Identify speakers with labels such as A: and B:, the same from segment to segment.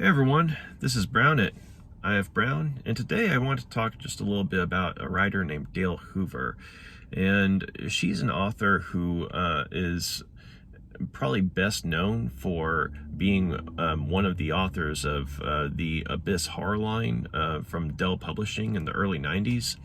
A: Hey everyone, this is Brown at IF Brown, and today I want to talk just a little bit about a writer named Dale Hoover. And she's an author who is probably best known for being one of the authors of the Abyss horror line from Dell Publishing in the early 90s.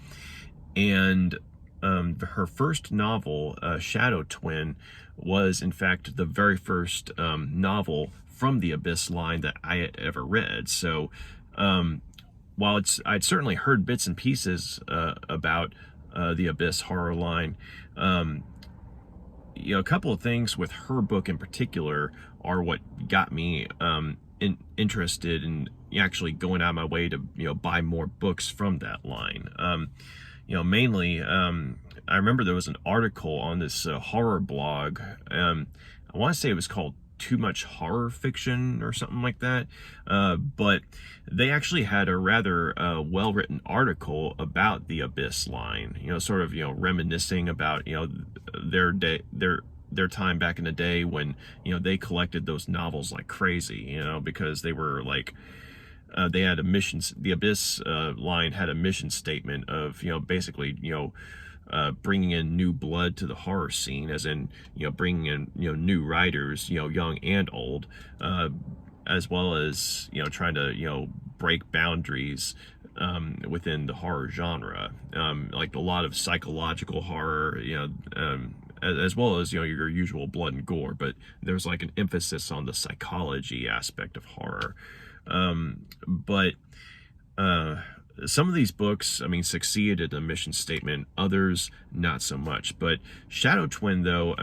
A: And her first novel, Shadow Twin, was in fact the very first novel from the Abyss line that I had ever read. So while I'd certainly heard bits and pieces about the Abyss horror line, a couple of things with her book in particular are what got me interested in actually going out of my way to buy more books from that line. Mainly, I remember there was an article on this horror blog. I want to say it was called Too Much Horror Fiction or something like that. But they actually had a rather well-written article about the Abyss line, sort of, reminiscing about, their time back in the day when, they collected those novels like crazy, because they were like, they had a mission. The Abyss line had a mission statement of, basically, bringing in new blood to the horror scene, as in, bringing in, new writers, young and old, as well as, trying to, break boundaries within the horror genre, like a lot of psychological horror, as well as, your usual blood and gore, but there's like an emphasis on the psychology aspect of horror. But some of these books, succeeded at the mission statement, others not so much. But Shadow Twin, though,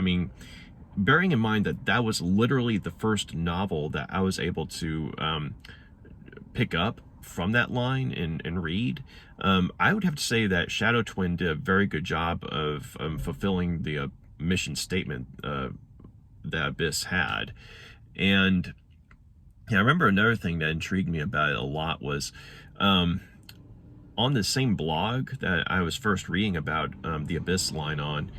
A: bearing in mind that that was literally the first novel that I was able to pick up from that line and read, I would have to say that Shadow Twin did a very good job of fulfilling the mission statement that Abyss had. And I remember another thing that intrigued me about it a lot was on the same blog that I was first reading about the Abyss line on,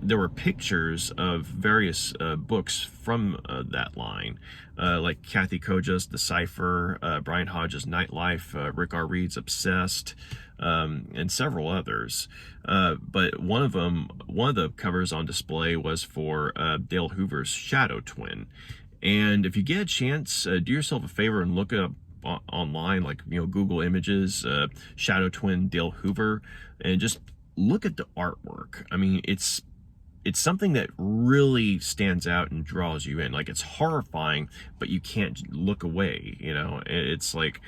A: there were pictures of various books from that line, like Kathy Koja's The Cipher, Brian Hodge's Nightlife, Rick R. Reed's Obsessed, and several others. But one of the covers on display was for Dale Hoover's Shadow Twin. And if you get a chance, do yourself a favor and look it up online, like, Google Images, Shadow Twin, Dale Hoover, and just look at the artwork. It's something that really stands out and draws you in. Like, it's horrifying, but you can't look away, It's like,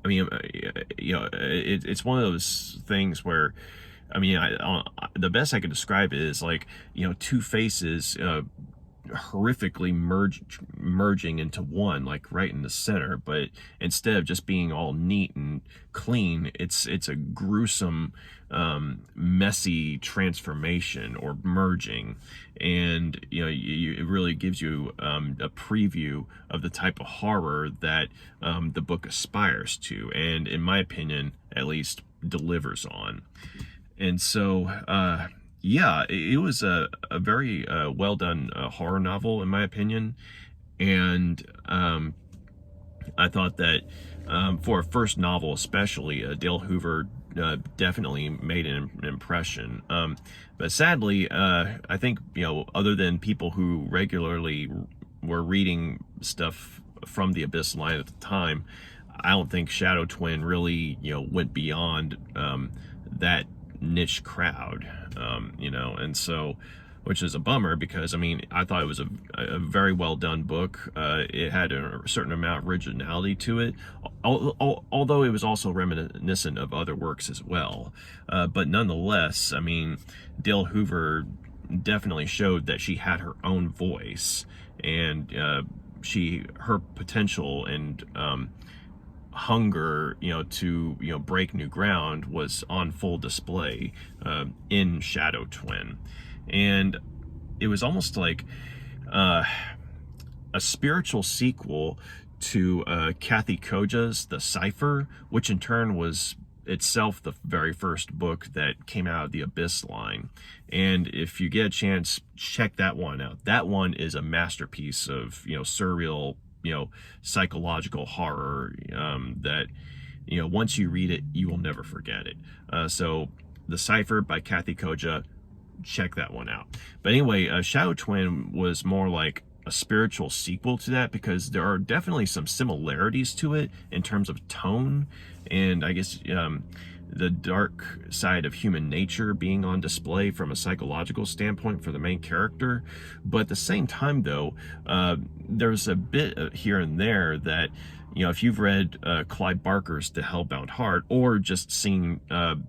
A: it's one of those things where, the best I could describe it is like, two faces horrifically merging into one, like right in the center. But instead of just being all neat and clean, it's a gruesome, messy transformation or merging. And it really gives you a preview of the type of horror that the book aspires to, and in my opinion, at least, delivers on. And so, it was a very well done horror novel, in my opinion. And I thought that for a first novel especially, Dale Hoover definitely made an impression. But sadly, I think, other than people who regularly were reading stuff from the Abyss line at the time, I don't think Shadow Twin really, went beyond that niche crowd, and so, which is a bummer, because I thought it was a very well done book. It had a certain amount of originality to it, although it was also reminiscent of other works as well. But nonetheless, Dale Hoover definitely showed that she had her own voice, and her potential and hunger, to break new ground was on full display in Shadow Twin. And it was almost like a spiritual sequel to Kathy Koja's The Cipher, which in turn was itself the very first book that came out of the Abyss line. And if you get a chance, check that one out. That one is a masterpiece of, surreal, psychological horror, that, once you read it, you will never forget it. So The Cipher by Kathy Koja, check that one out. But anyway, Shadow Twin was more like a spiritual sequel to that, because there are definitely some similarities to it in terms of tone, and I guess the dark side of human nature being on display from a psychological standpoint for the main character. But at the same time, though, there's a bit here and there that, if you've read Clive Barker's The Hellbound Heart, or just seen the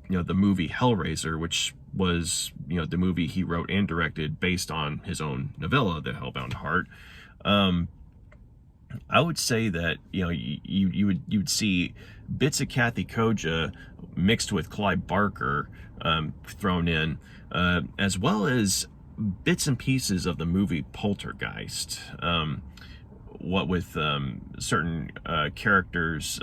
A: movie Hellraiser, which was, the movie he wrote and directed based on his own novella, The Hellbound Heart. I would say that, you would see bits of Kathy Koja mixed with Clive Barker thrown in, as well as bits and pieces of the movie Poltergeist. What with certain characters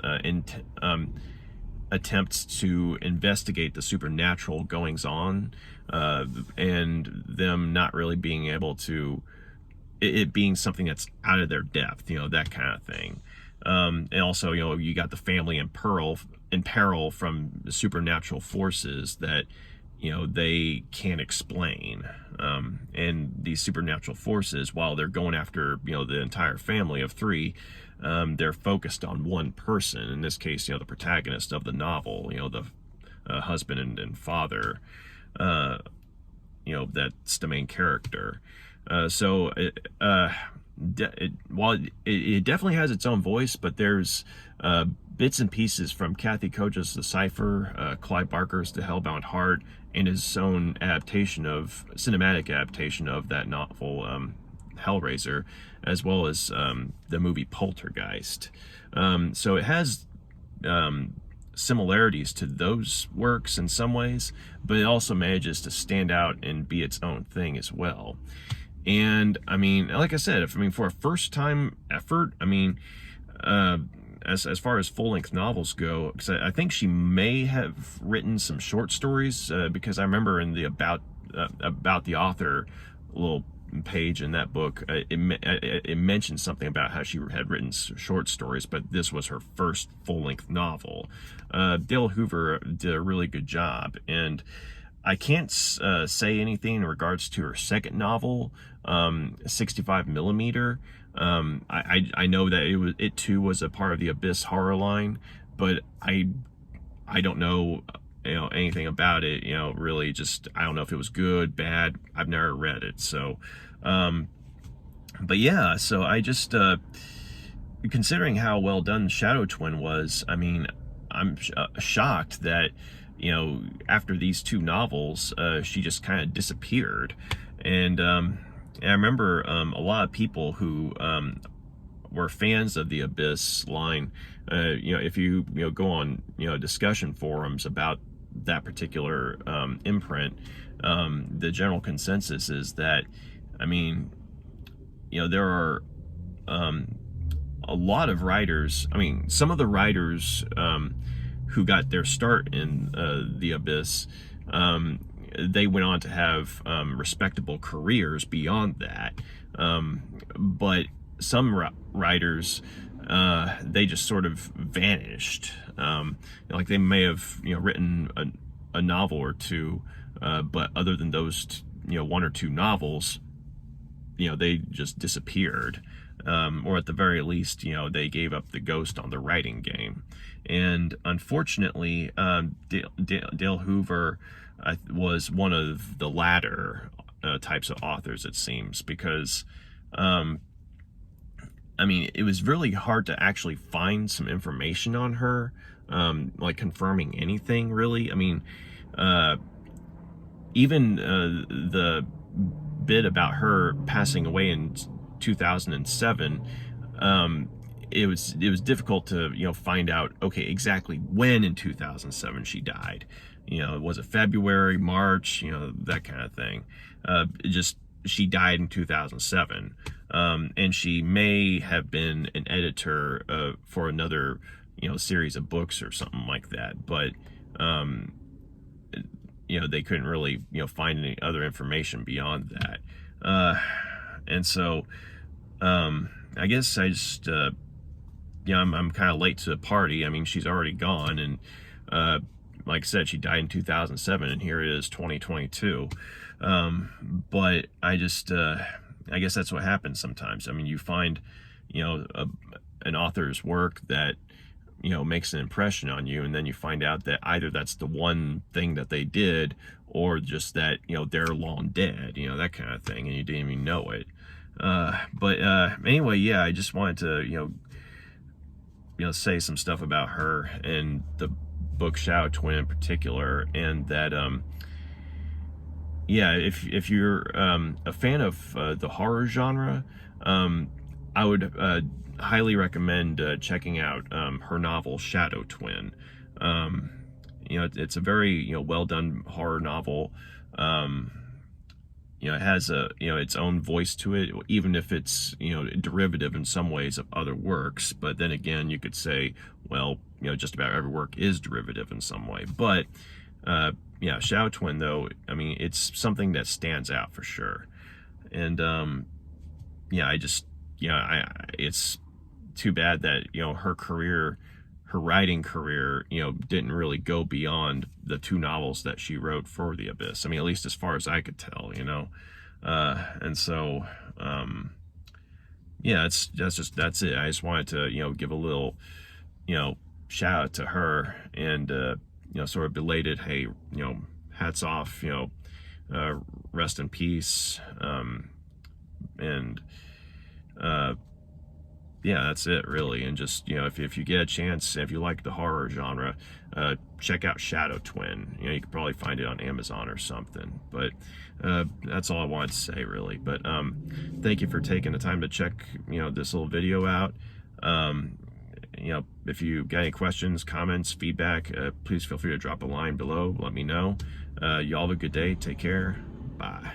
A: attempts to investigate the supernatural goings on, and them not really being able to, it being something that's out of their depth, that kind of thing. And also, you got the family in peril from the supernatural forces that, they can't explain. And these supernatural forces, while they're going after, the entire family of 3, they're focused on one person. In this case, the protagonist of the novel, the husband and father, that's the main character. So while it definitely has its own voice, but there's bits and pieces from Kathy Koja's The Cipher, Clive Barker's The Hellbound Heart, and his own cinematic adaptation of that novel, Hellraiser, as well as the movie Poltergeist. So it has similarities to those works in some ways, but it also manages to stand out and be its own thing as well. And I mean, like I said, for a first time effort, as far as full-length novels go, because I think she may have written some short stories, because I remember in the about the author little page in that book, it mentioned something about how she had written short stories, but this was her first full-length novel. Dale Hoover did a really good job, and I can't say anything in regards to her second novel, 65 millimeter. I know that it too was a part of the Abyss horror line, but I don't know anything about it. Really, just I don't know if it was good, bad. I've never read it, so but yeah. So I just considering how well done Shadow Twin was, I'm shocked that after these 2 novels, she just kind of disappeared. And I remember a lot of people who were fans of the Abyss line, if you go on discussion forums about that particular imprint, the general consensus is that there are a lot of writers. Some of the writers who got their start in the Abyss, they went on to have respectable careers beyond that. But some writers, they just sort of vanished. Like they may have written a novel or 2, but other than those 1 or 2 novels, they just disappeared. Or at the very least, they gave up the ghost on the writing game. And unfortunately, Dale Hoover was one of the latter types of authors, it seems, because it was really hard to actually find some information on her, like confirming anything really. Even the bit about her passing away in 2007, it was difficult to find out, okay, exactly when in 2007 she died. Was it February, March, that kind of thing. She died in 2007, and she may have been an editor for another series of books or something like that. But they couldn't really find any other information beyond that. And so I guess I just I'm kind of late to the party. I mean, she's already gone, and like I said, she died in 2007, and here it is, 2022. But I guess that's what happens sometimes. I mean, you find an author's work that makes an impression on you, and then you find out that either that's the one thing that they did, or just that they're long dead, that kind of thing, and you didn't even know it. But anyway, yeah, I just wanted to say some stuff about her and the book Shadow Twin in particular, and that if you're a fan of the horror genre, I would highly recommend checking out her novel Shadow Twin. It's a very well done horror novel. It has its own voice to it, even if it's derivative in some ways of other works. But then again, you could say, well, just about every work is derivative in some way. But Shadow Twin, though, I mean, it's something that stands out for sure. And it's too bad that her writing career, didn't really go beyond the 2 novels that she wrote for the Abyss. I mean, at least as far as I could tell, and so, that's it. I just wanted to, give a little, shout out to her, and, sort of belated, hey, hats off, rest in peace. And, that's it really. And just if you get a chance, if you like the horror genre, check out Shadow Twin. You could probably find it on Amazon or something. But that's all I wanted to say really. But thank you for taking the time to check this little video out. If you got any questions, comments, feedback, please feel free to drop a line below. Let me know. Y'all have a good day. Take care. Bye.